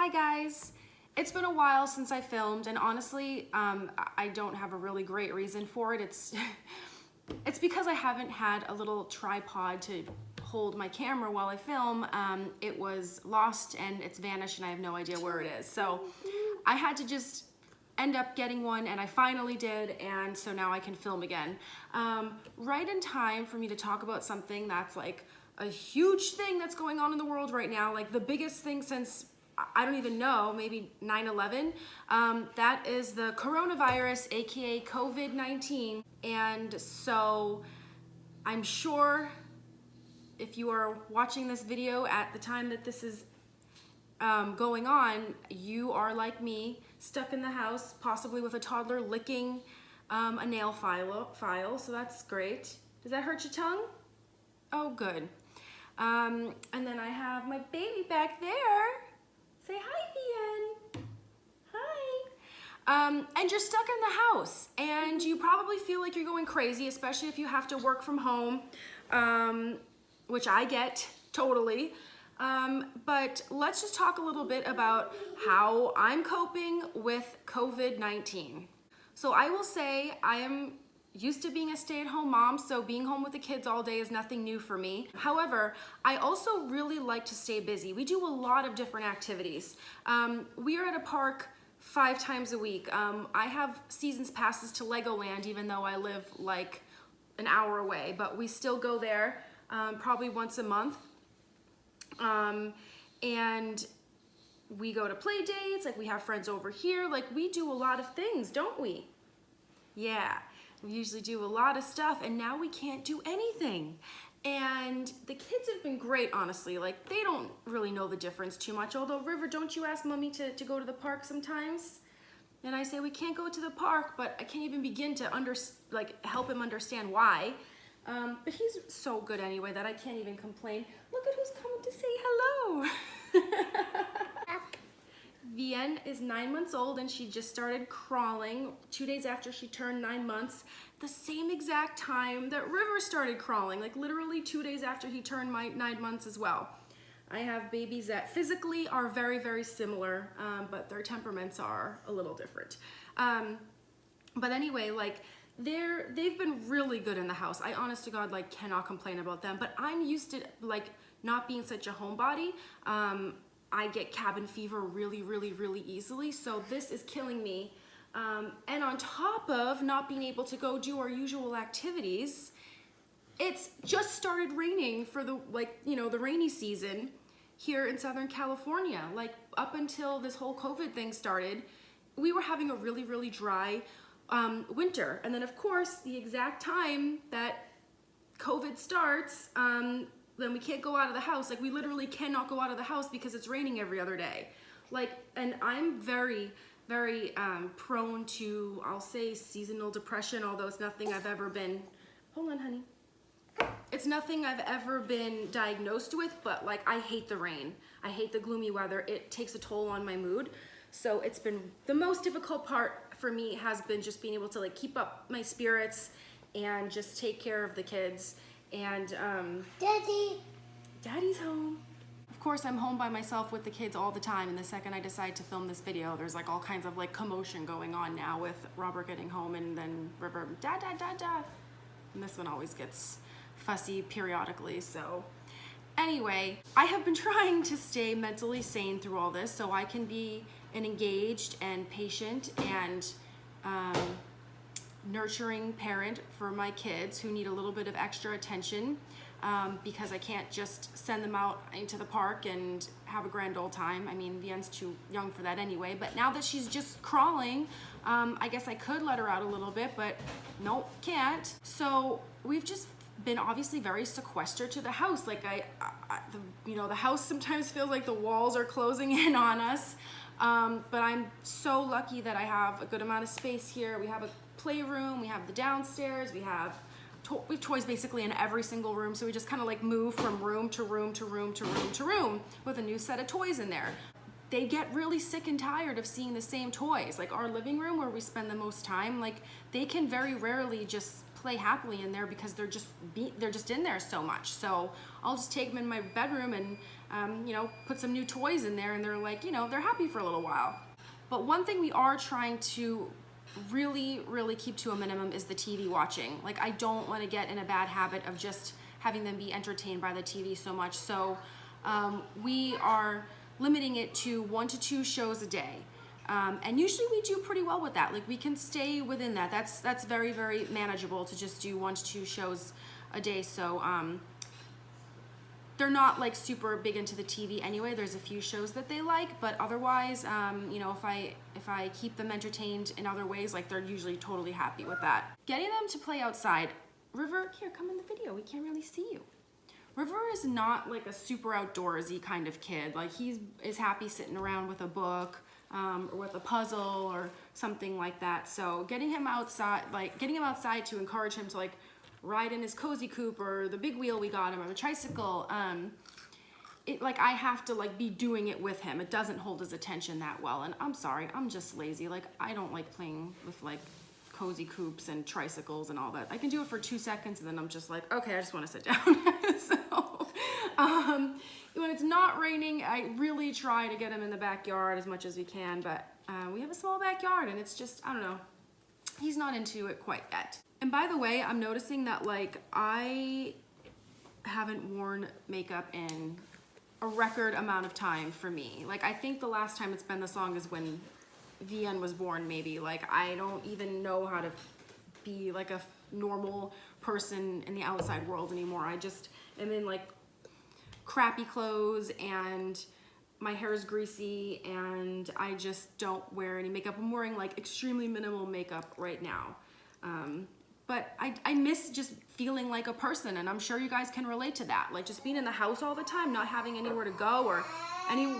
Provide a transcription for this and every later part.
Hi guys! It's been a while since I filmed, and honestly, I don't have a really great reason for it. It's because I haven't had a little tripod to hold my camera while I film. It was lost and it's vanished and I have no idea where it is. So I had to just end up getting one, and I finally did, and so now I can film again. Right in time for me to talk about something that's like a huge thing that's going on in the world right now, like the biggest thing since I don't even know, maybe 9/11. That is the coronavirus, aka COVID-19. And so I'm sure if you are watching this video at the time that this is going on, you are like me, stuck in the house, possibly with a toddler licking a nail file, so that's great. Does that hurt your tongue? Oh, good. And then I have my baby back there. Say hi, Vian. Hi. And you're stuck in the house, and you probably feel like you're going crazy, especially if you have to work from home, which I get totally. But let's just talk a little bit about how I'm coping with COVID-19. So I will say I am used to being a stay-at-home mom, so being home with the kids all day is nothing new for me. However, I also really like to stay busy. We do a lot of different activities. We are at a park 5 times a week. I have seasons passes to Legoland, even though I live like an hour away, but we still go there probably once a month. And we go to play dates, like we have friends over here, like we do a lot of things, don't we? Yeah. We usually do a lot of stuff, and now we can't do anything. And the kids have been great, honestly. Like, they don't really know the difference too much. Although, River, don't you ask Mommy to go to the park sometimes? And I say, we can't go to the park, but I can't even begin to help him understand why. But he's so good anyway that I can't even complain. Look at who's coming to say hello. Vian is 9 months old, and she just started crawling 2 days after she turned 9 months, the same exact time that River started crawling, like literally 2 days after he turned 9 months as well. I have babies that physically are very, very similar, but their temperaments are a little different. But anyway, like they've been really good in the house. I honest to God like cannot complain about them, but I'm used to like not being such a homebody. I get cabin fever really, really, really easily, so this is killing me. And on top of not being able to go do our usual activities, it's just started raining for the the rainy season here in Southern California. Like up until this whole COVID thing started, we were having a really, really dry winter. And then of course, the exact time that COVID starts, then we can't go out of the house. Like we literally cannot go out of the house because it's raining every other day. Like, and I'm very, very prone to, I'll say, seasonal depression, although it's nothing I've ever been, hold on honey. It's nothing I've ever been diagnosed with, but like I hate the rain. I hate the gloomy weather. It takes a toll on my mood. So it's been, the most difficult part for me has been just being able to like keep up my spirits and just take care of the kids. And Daddy's home. Of course, I'm home by myself with the kids all the time, and the second I decide to film this video, there's like all kinds of like commotion going on now with Robert getting home and then River, dad. And this one always gets fussy periodically, so. Anyway, I have been trying to stay mentally sane through all this so I can be an engaged and patient and nurturing parent for my kids who need a little bit of extra attention, because I can't just send them out into the park and have a grand old time. I mean, Vian's too young for that anyway, but now that she's just crawling, I guess I could let her out a little bit, but nope, can't. So we've just been obviously very sequestered to the house. Like the house sometimes feels like the walls are closing in on us, but I'm so lucky that I have a good amount of space here. We have a playroom, we have the downstairs, we have toys basically in every single room, so we just kind of like move from room to room to room to room to room with a new set of toys in there. They get really sick and tired of seeing the same toys. Like our living room where we spend the most time, like they can very rarely just play happily in there because they're just in there so much. So I'll just take them in my bedroom and you know, put some new toys in there, and they're like, you know, they're happy for a little while. But one thing we are trying to really keep to a minimum is the TV watching. Like, I don't want to get in a bad habit of just having them be entertained by the TV so much. So we are limiting it to 1 to 2 shows a day. And usually we do pretty well with that. Like, we can stay within that. That's very manageable to just do 1 to 2 shows a day. So they're not like super big into the TV anyway. There's a few shows that they like, but otherwise, you know, if I keep them entertained in other ways, like, they're usually totally happy with that. Getting them to play outside. River, here, come in the video. We can't really see you. River is not like a super outdoorsy kind of kid. Like, he is happy sitting around with a book or with a puzzle or something like that. So getting him outside to encourage him to like ride in his cozy coupe or the big wheel we got him or the tricycle, like, I have to like be doing it with him. It doesn't hold his attention that well, and I'm sorry, I'm just lazy. Like, I don't like playing with like cozy coupes and tricycles and all that. I can do it for 2 seconds and then I'm just like, okay, I just want to sit down. So when it's not raining, I really try to get him in the backyard as much as we can, but we have a small backyard and it's just, I don't know, he's not into it quite yet. And by the way, I'm noticing that like I haven't worn makeup in a record amount of time for me. Like, I think the last time it's been this long is when Vian was born, maybe. Like, I don't even know how to be like a normal person in the outside world anymore. I just am in like crappy clothes and my hair is greasy and I just don't wear any makeup. I'm wearing like extremely minimal makeup right now. But I miss just feeling like a person, and I'm sure you guys can relate to that. Like, just being in the house all the time, not having anywhere to go or any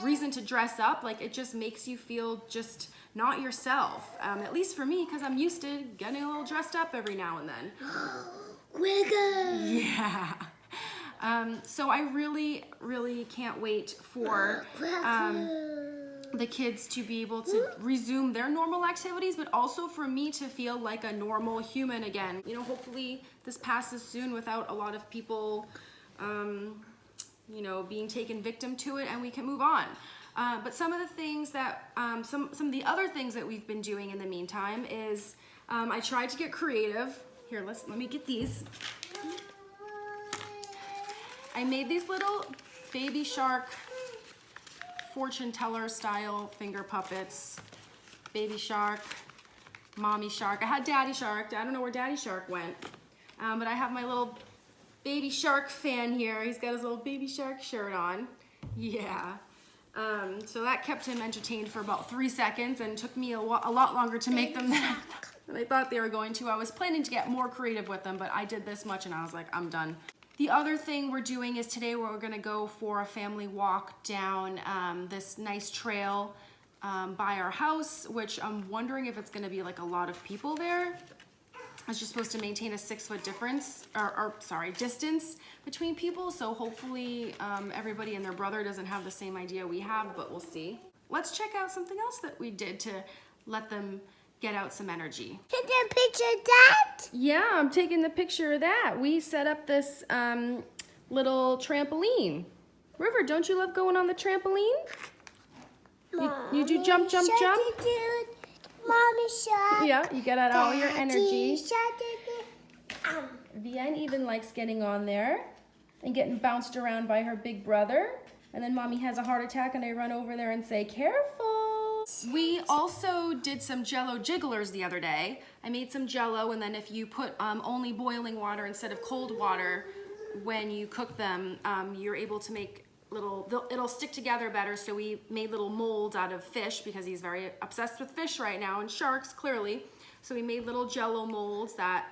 reason to dress up, like, it just makes you feel just not yourself. At least for me, because I'm used to getting a little dressed up every now and then. Yeah. So I really can't wait for the kids to be able to resume their normal activities, but also for me to feel like a normal human again. You know, hopefully this passes soon without a lot of people, you know, being taken victim to it, and we can move on. But some of the things that, some of the other things that we've been doing in the meantime is, I tried to get creative. Here, let me get these. I made these little baby shark fortune teller style finger puppets. Baby shark, mommy shark. I had daddy shark. I don't know where daddy shark went. But I have my little baby shark fan here. He's got his little baby shark shirt on. Yeah. So that kept him entertained for about 3 seconds, and took me a lot longer to make them than I thought they were going to. I was planning to get more creative with them, but I did this much and I was like, I'm done. The other thing we're doing is today we're gonna go for a family walk down this nice trail by our house, which I'm wondering if it's gonna be like a lot of people there. It's just supposed to maintain a 6-foot difference, distance between people. So hopefully everybody and their brother doesn't have the same idea we have, but we'll see. Let's check out something else that we did to let them get out some energy. Take a picture of that? Yeah, I'm taking the picture of that. We set up this little trampoline. River, don't you love going on the trampoline? You do jump. Mommy shark. Yeah, you get out all your energy. Shark. Vian even likes getting on there and getting bounced around by her big brother. And then mommy has a heart attack and I run over there and say, careful. We also did some Jello jigglers the other day. I made some Jello, and then if you put only boiling water instead of cold water when you cook them, you're able to make it'll stick together better. So we made little molds out of fish because he's very obsessed with fish right now, and sharks clearly. So we made little Jello molds that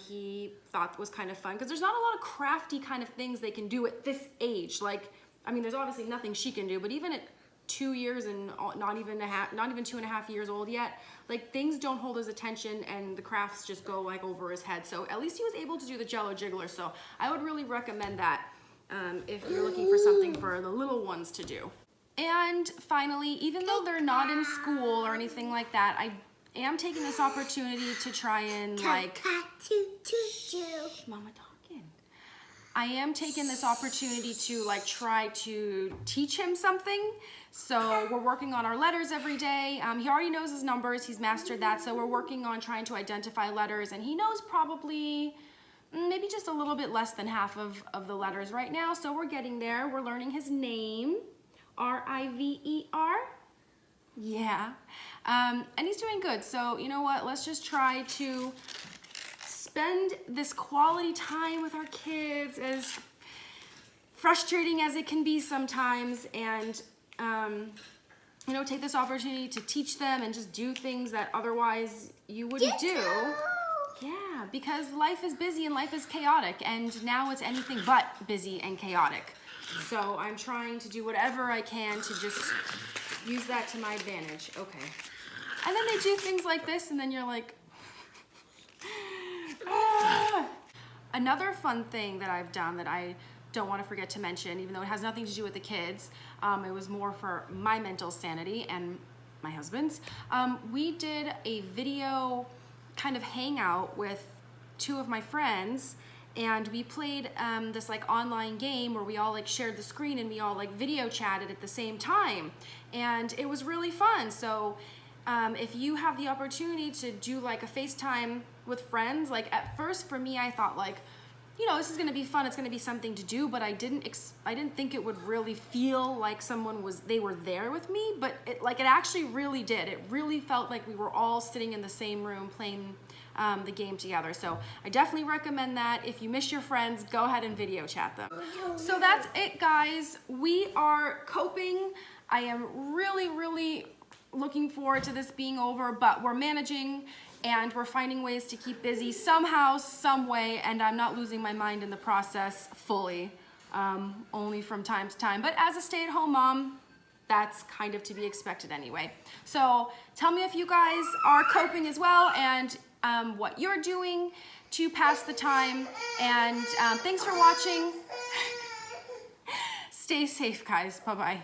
he thought was kind of fun, because there's not a lot of crafty kind of things they can do at this age. Like, I mean, there's obviously nothing she can do, but even at 2 years and not even 2.5 years old yet, like, things don't hold his attention and the crafts just go like over his head. So at least he was able to do the Jello jiggler. So I would really recommend that if you're looking for something for the little ones to do. And finally, even though they're not in school or anything like that, I am taking this opportunity to try and like, Mama talking. I am taking this opportunity to like try to teach him something. So we're working on our letters every day. He already knows his numbers. He's mastered that. So we're working on trying to identify letters, and he knows probably maybe just a little bit less than half of the letters right now. So we're getting there. We're learning his name, R-I-V-E-R. Yeah. And he's doing good. So you know what? Let's just try to spend this quality time with our kids, as frustrating as it can be sometimes, and you know, take this opportunity to teach them and just do things that otherwise you wouldn't do. Yeah, because life is busy and life is chaotic, and now it's anything but busy and chaotic. So I'm trying to do whatever I can to just use that to my advantage. Okay. And then they do things like this, and then you're like, ah. Another fun thing that I've done that I don't want to forget to mention, even though it has nothing to do with the kids, it was more for my mental sanity and my husband's. We did a video kind of hangout with two of my friends, and we played this like online game where we all like shared the screen and we all like video chatted at the same time, and it was really fun. So if you have the opportunity to do like a FaceTime with friends, like at first for me I thought like, you know, this is gonna be fun, it's gonna be something to do, but I didn't think it would really feel like they were there with me, but it actually really did. It really felt like we were all sitting in the same room playing the game together. So I definitely recommend that. If you miss your friends, go ahead and video chat them. So that's it, guys. We are coping. I am really looking forward to this being over, but we're managing and we're finding ways to keep busy somehow, some way, and I'm not losing my mind in the process fully, only from time to time. But as a stay-at-home mom, that's kind of to be expected anyway. So tell me if you guys are coping as well, and what you're doing to pass the time. And thanks for watching. Stay safe, guys. Bye-bye.